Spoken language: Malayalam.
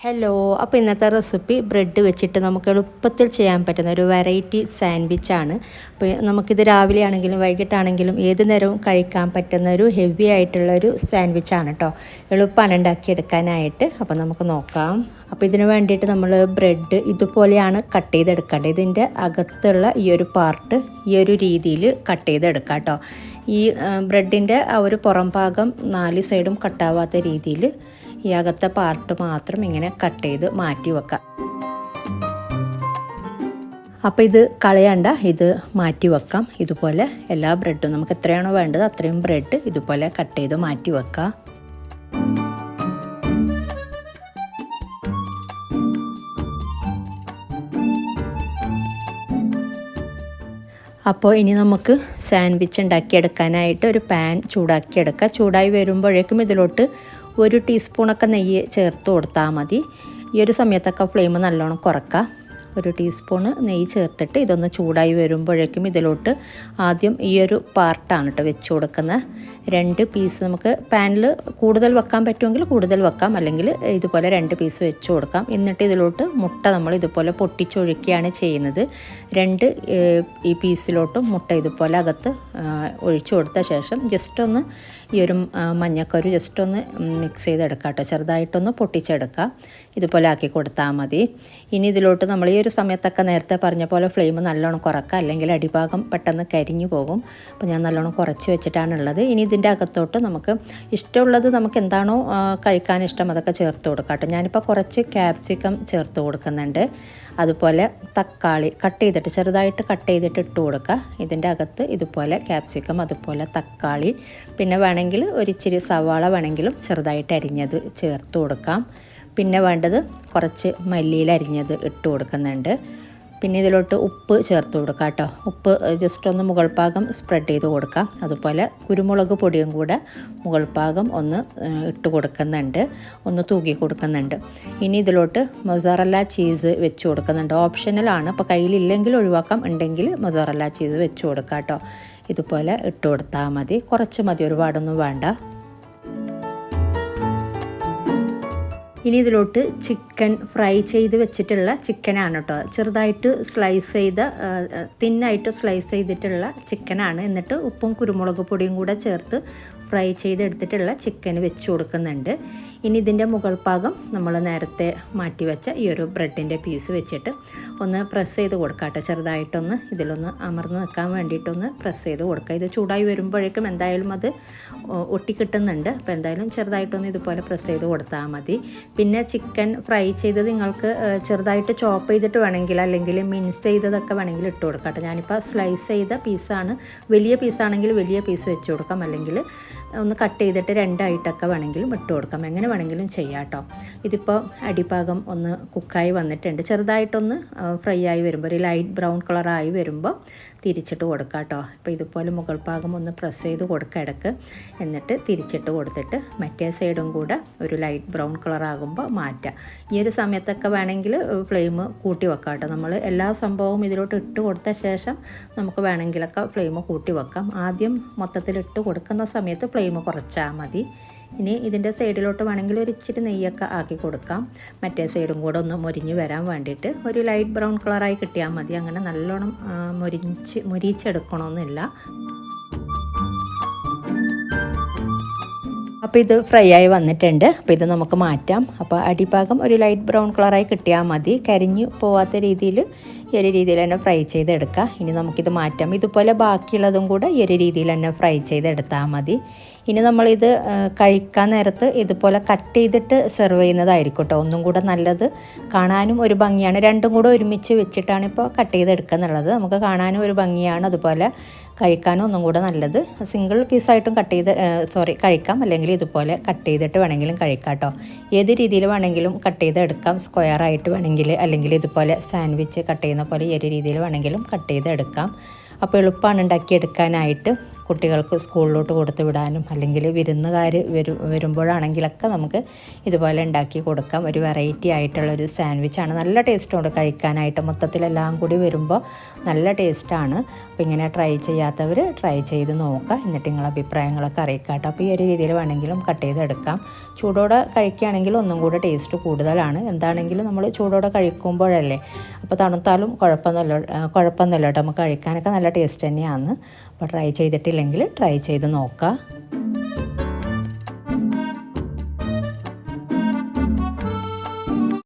ഹലോ, അപ്പോൾ ഇന്നത്തെ റെസിപ്പി ബ്രെഡ് വെച്ചിട്ട് നമുക്ക് എളുപ്പത്തിൽ ചെയ്യാൻ പറ്റുന്ന ഒരു വെറൈറ്റി സാൻഡ്വിച്ചാണ്. അപ്പോൾ നമുക്കിത് രാവിലെ ആണെങ്കിലും വൈകിട്ടാണെങ്കിലും ഏത് നേരവും കഴിക്കാൻ പറ്റുന്ന ഒരു ഹെവി ആയിട്ടുള്ളൊരു സാൻഡ്വിച്ചാണ് കേട്ടോ. എളുപ്പമാണ് ഉണ്ടാക്കിയെടുക്കാനായിട്ട്. അപ്പോൾ നമുക്ക് നോക്കാം. അപ്പോൾ ഇതിന് വേണ്ടിയിട്ട് നമ്മൾ ബ്രെഡ് ഇതുപോലെയാണ് കട്ട് ചെയ്തെടുക്കേണ്ടത്. ഇതിൻ്റെ അകത്തുള്ള ഈ ഒരു പാർട്ട് ഈ ഒരു രീതിയിൽ കട്ട് ചെയ്തെടുക്കാം കേട്ടോ. ഈ ബ്രെഡിൻ്റെ ആ ഒരു പുറം ഭാഗം 4 സൈഡും കട്ടാവാത്ത രീതിയിൽ ഈ അകത്തെ പാർട്ട് മാത്രം ഇങ്ങനെ കട്ട് ചെയ്ത് മാറ്റി വെക്കാം. അപ്പോൾ ഇത് കളയണ്ട, ഇത് മാറ്റി വെക്കാം. ഇതുപോലെ എല്ലാ ബ്രെഡും നമുക്ക് എത്രയാണോ വേണ്ടത് അത്രയും ബ്രെഡ് ഇതുപോലെ കട്ട് ചെയ്ത് മാറ്റി വെക്കാം. അപ്പോൾ ഇനി നമുക്ക് സാൻഡ്വിച്ച് ഉണ്ടാക്കിയെടുക്കാനായിട്ട് ഒരു പാൻ ചൂടാക്കിയെടുക്കുക. ചൂടായി വരുമ്പോഴേക്കും ഇതിലോട്ട് 1 ടീസ്പൂണൊക്കെ നെയ്യ് ചേർത്ത് കൊടുത്താൽ മതി. ഈ ഒരു സമയത്തൊക്കെ ഫ്ലെയിം നല്ലോണം കുറക്കുക. 1 ടീസ്പൂണ് നെയ്യ് ചേർത്തിട്ട് ഇതൊന്ന് ചൂടായി വരുമ്പോഴേക്കും ഇതിലോട്ട് ആദ്യം ഈ ഒരു പാർട്ടാണ് കേട്ടോ വെച്ച് കൊടുക്കുന്നത്. 2 പീസ് നമുക്ക് പാനിൽ കൂടുതൽ വെക്കാൻ പറ്റുമെങ്കിൽ കൂടുതൽ വെക്കാം, അല്ലെങ്കിൽ ഇതുപോലെ 2 പീസ് വെച്ച് കൊടുക്കാം. എന്നിട്ട് ഇതിലോട്ട് മുട്ട നമ്മൾ ഇതുപോലെ പൊട്ടിച്ചൊഴിക്കുകയാണ് ചെയ്യുന്നത്. 2 ഈ പീസിലോട്ടും മുട്ട ഇതുപോലെ അകത്ത് ഒഴിച്ചു കൊടുത്ത ശേഷം ജസ്റ്റ് ഒന്ന് ഈ ഒരു മഞ്ഞക്കരു ജസ്റ്റ് ഒന്ന് മിക്സ് ചെയ്തെടുക്കാം കേട്ടോ. ചെറുതായിട്ടൊന്ന് പൊട്ടിച്ചെടുക്കുക. ഇതുപോലെ ആക്കി കൊടുത്താൽ മതി. ഇനി ഇതിലോട്ട് നമ്മൾ ഈ ഒരു സമയത്തൊക്കെ നേരത്തെ പറഞ്ഞ പോലെ ഫ്ലെയിം നല്ലോണം കുറക്കുക, അല്ലെങ്കിൽ അടിഭാഗം പെട്ടെന്ന് കരിഞ്ഞു പോകും. അപ്പോൾ ഞാൻ നല്ലോണം കുറച്ച് വെച്ചിട്ടാണുള്ളത്. ഇനി ഇതിൻ്റെ അകത്തോട്ട് നമുക്ക് ഇഷ്ടമുള്ളത് നമുക്ക് എന്താണോ കഴിക്കാൻ ഇഷ്ടം അതൊക്കെ ചേർത്ത് കൊടുക്കാം കേട്ടോ. ഞാനിപ്പോൾ കുറച്ച് ക്യാപ്സിക്കം ചേർത്ത് കൊടുക്കുന്നുണ്ട്. അതുപോലെ തക്കാളി കട്ട് ചെയ്തിട്ട് ചെറുതായിട്ട് കട്ട് ചെയ്തിട്ട് ഇട്ട് കൊടുക്കുക. ഇതിൻ്റെ അകത്ത് ഇതുപോലെ ക്യാപ്സിക്കം, അതുപോലെ തക്കാളി, പിന്നെ വേണമെങ്കിൽ ഒരിച്ചിരി സവാള വേണമെങ്കിലും ചെറുതായിട്ട് അരിഞ്ഞത് ചേർത്ത് കൊടുക്കാം. പിന്നെ വേണ്ടത് കുറച്ച് മല്ലിയില അരിഞ്ഞത് ഇട്ട് കൊടുക്കുന്നുണ്ട്. പിന്നെ ഇതിലോട്ട് ഉപ്പ് ചേർത്ത് കൊടുക്കാം കേട്ടോ. ഉപ്പ് ജസ്റ്റ് ഒന്ന് മുകൾ ഭാഗം സ്പ്രെഡ് ചെയ്ത് കൊടുക്കാം. അതുപോലെ കുരുമുളക് പൊടിയും കൂടെ മുകൾ ഭാഗം ഒന്ന് ഇട്ട് കൊടുക്കുന്നുണ്ട്, ഒന്ന് തൂക്കി കൊടുക്കുന്നുണ്ട്. ഇനി ഇതിലോട്ട് മൊസറല്ല ചീസ് വെച്ച് കൊടുക്കുന്നുണ്ട്. ഓപ്ഷണലാണ്, അപ്പോൾ കയ്യിലില്ലെങ്കിൽ ഒഴിവാക്കാം, ഉണ്ടെങ്കിൽ മൊസറല്ല ചീസ് വെച്ച് കൊടുക്കാം കേട്ടോ. ഇതുപോലെ ഇട്ട് കൊടുത്താൽ മതി. കുറച്ച് മതി, ഒരുപാടൊന്നും വേണ്ട. ഇനി ഇതിലോട്ട് ചിക്കൻ ഫ്രൈ ചെയ്ത് വെച്ചിട്ടുള്ള ചിക്കനാണ് കേട്ടോ. ചെറുതായിട്ട് സ്ലൈസ് ചെയ്ത തിന്നായിട്ട് സ്ലൈസ് ചെയ്തിട്ടുള്ള ചിക്കനാണ്. എന്നിട്ട് ഉപ്പും കുരുമുളക് പൊടിയും കൂടെ ചേർത്ത് ഫ്രൈ ചെയ്തെടുത്തിട്ടുള്ള ചിക്കൻ വെച്ച് കൊടുക്കുന്നുണ്ട്. ഇനി ഇതിൻ്റെ മുകൾ ഭാഗം നമ്മൾ നേരത്തെ മാറ്റി വെച്ച ഈ ഒരു ബ്രെഡിൻ്റെ പീസ് വെച്ചിട്ട് ഒന്ന് പ്രസ് ചെയ്ത് കൊടുക്കാം കേട്ടോ. ചെറുതായിട്ടൊന്ന് ഇതിലൊന്ന് അമർന്ന് നിൽക്കാൻ വേണ്ടിയിട്ടൊന്ന് പ്രസ് ചെയ്ത് കൊടുക്കുക. ഇത് ചൂടായി വരുമ്പോഴേക്കും എന്തായാലും അത് ഒട്ടിക്കിട്ടുന്നുണ്ട്. അപ്പോൾ എന്തായാലും ചെറുതായിട്ടൊന്ന് ഇതുപോലെ പ്രസ് ചെയ്ത് കൊടുത്താൽ മതി. പിന്നെ ചിക്കൻ ഫ്രൈ ചെയ്തത് നിങ്ങൾക്ക് ചെറുതായിട്ട് ചോപ്പ് ചെയ്തിട്ട് വേണമെങ്കിൽ, അല്ലെങ്കിൽ മിൻസ് ചെയ്തതൊക്കെ വേണമെങ്കിൽ ഇട്ട് കൊടുക്കാം കേട്ടോ. ഞാനിപ്പോൾ സ്ലൈസ് ചെയ്ത പീസാണ്. വലിയ പീസാണെങ്കിൽ വലിയ പീസ് വെച്ച് കൊടുക്കാം, അല്ലെങ്കിൽ ഒന്ന് കട്ട് ചെയ്തിട്ട് 2 ആയിട്ടൊക്കെ വേണമെങ്കിലും ഇട്ട് കൊടുക്കാം. എങ്ങനെ വേണമെങ്കിലും ചെയ്യാം കേട്ടോ. ഇതിപ്പോൾ അടിഭാഗം ഒന്ന് കുക്കായി വന്നിട്ടുണ്ട്. ചെറുതായിട്ടൊന്ന് ഫ്രൈ ആയി വരുമ്പോൾ ഒരു ലൈറ്റ് ബ്രൗൺ കളറായി വരുമ്പോൾ തിരിച്ചിട്ട് കൊടുക്കാം കേട്ടോ. അപ്പോൾ ഇതുപോലെ മുകൾ ഭാഗം ഒന്ന് പ്രസ് ചെയ്ത് കൊടുക്കുക ഇടയ്ക്ക്. എന്നിട്ട് തിരിച്ചിട്ട് കൊടുത്തിട്ട് മറ്റേ സൈഡും കൂടെ ഒരു ലൈറ്റ് ബ്രൗൺ കളറാകുമ്പോൾ മാറ്റാം. ഈ ഒരു സമയത്തൊക്കെ വേണമെങ്കിൽ ഫ്ലെയിം കൂട്ടി വെക്കാം കേട്ടോ. നമ്മൾ എല്ലാ സംഭവവും ഇതിലോട്ട് ഇട്ട് കൊടുത്ത ശേഷം നമുക്ക് വേണമെങ്കിലൊക്കെ ഫ്ലെയിം കൂട്ടി വെക്കാം. ആദ്യം മൊത്തത്തിൽ ഇട്ട് കൊടുക്കുന്ന സമയത്ത് ഫ്ലെയിം കുറച്ചാൽ മതി. ഇനി ഇതിൻ്റെ സൈഡിലോട്ട് വേണമെങ്കിൽ ഒരു ഇച്ചിരി നെയ്യൊക്കെ ആക്കി കൊടുക്കാം. മറ്റേ സൈഡും കൂടെ ഒന്ന് മൊരിഞ്ഞ് വരാൻ വേണ്ടിയിട്ട് ഒരു ലൈറ്റ് ബ്രൗൺ കളറായി കിട്ടിയാൽ മതി. അങ്ങനെ നല്ലോണം മൊരിച്ചെടുക്കണമെന്നില്ല. അപ്പോൾ ഇത് ഫ്രൈ ആയി വന്നിട്ടുണ്ട്. അപ്പോൾ ഇത് നമുക്ക് മാറ്റാം. അപ്പോൾ അടിഭാഗം ഒരു ലൈറ്റ് ബ്രൗൺ കളറായി കിട്ടിയാൽ മതി. കരിഞ്ഞു പോവാത്ത രീതിയിൽ ഈ ഒരു രീതിയിൽ തന്നെ ഫ്രൈ ചെയ്തെടുക്കുക. ഇനി നമുക്കിത് മാറ്റാം. ഇതുപോലെ ബാക്കിയുള്ളതും കൂടെ ഈ ഒരു രീതിയിൽ തന്നെ ഫ്രൈ ചെയ്തെടുത്താൽ മതി. ഇനി നമ്മളിത് കഴിക്കാൻ നേരത്ത് ഇതുപോലെ കട്ട് ചെയ്തിട്ട് സെർവ് ചെയ്യുന്നതായിരിക്കും കേട്ടോ ഒന്നും കൂടെ നല്ലത്. കാണാനും ഒരു ഭംഗിയാണ്. രണ്ടും കൂടെ ഒരുമിച്ച് വെച്ചിട്ടാണ് ഇപ്പോൾ കട്ട് ചെയ്തെടുക്കുക എന്നുള്ളത്. നമുക്ക് കാണാനും ഒരു ഭംഗിയാണ്, അതുപോലെ കഴിക്കാനും ഒന്നും കൂടെ നല്ലത്. സിംഗിൾ പീസായിട്ടും കഴിക്കാം, അല്ലെങ്കിൽ ഇതുപോലെ കട്ട് ചെയ്തിട്ട് വേണമെങ്കിലും കഴിക്കാം കേട്ടോ. ഏത് രീതിയിൽ വേണമെങ്കിലും കട്ട് ചെയ്തെടുക്കാം. സ്ക്വയറായിട്ട് വേണമെങ്കിൽ, അല്ലെങ്കിൽ ഇതുപോലെ സാൻഡ്വിച്ച് കട്ട് ചെയ്യുന്ന പോലെ ഈ ഒരു രീതിയിൽ വേണമെങ്കിലും കട്ട് ചെയ്തെടുക്കാം. അപ്പോൾ എളുപ്പമാണ് ഉണ്ടാക്കിയെടുക്കാനായിട്ട്. കുട്ടികൾക്ക് സ്കൂളിലോട്ട് കൊടുത്തു വിടാനും അല്ലെങ്കിൽ വിരുന്നുകാർ വരുമ്പോഴാണെങ്കിലൊക്കെ നമുക്ക് ഇതുപോലെ ഉണ്ടാക്കി കൊടുക്കാം. ഒരു വെറൈറ്റി ആയിട്ടുള്ളൊരു സാൻഡ്വിച്ചാണ്. നല്ല ടേസ്റ്റുണ്ട് കഴിക്കാനായിട്ട്. മൊത്തത്തിലെല്ലാം കൂടി വരുമ്പോൾ നല്ല ടേസ്റ്റാണ്. അപ്പോൾ ഇങ്ങനെ ട്രൈ ചെയ്യാത്തവർ ട്രൈ ചെയ്ത് നോക്കുക. എന്നിട്ട് നിങ്ങളുടെ അഭിപ്രായങ്ങളൊക്കെ അറിയിക്കാം കേട്ടോ. അപ്പോൾ ഈ ഒരു രീതിയിൽ വേണമെങ്കിലും കട്ട് ചെയ്തെടുക്കാം. ചൂടോടെ കഴിക്കുകയാണെങ്കിൽ ഒന്നും കൂടെ ടേസ്റ്റ് കൂടുതലാണ്. എന്താണെങ്കിലും നമ്മൾ ചൂടോടെ കഴിക്കുമ്പോഴല്ലേ, അപ്പോൾ തണുത്താലും കുഴപ്പമൊന്നുമില്ല കേട്ടോ. നമുക്ക് കഴിക്കാനൊക്കെ നല്ല ടേസ്റ്റ് തന്നെയാണ്. അപ്പോൾ ട്രൈ ചെയ്തിട്ടില്ലെങ്കിൽ ട്രൈ ചെയ്ത് നോക്കുക.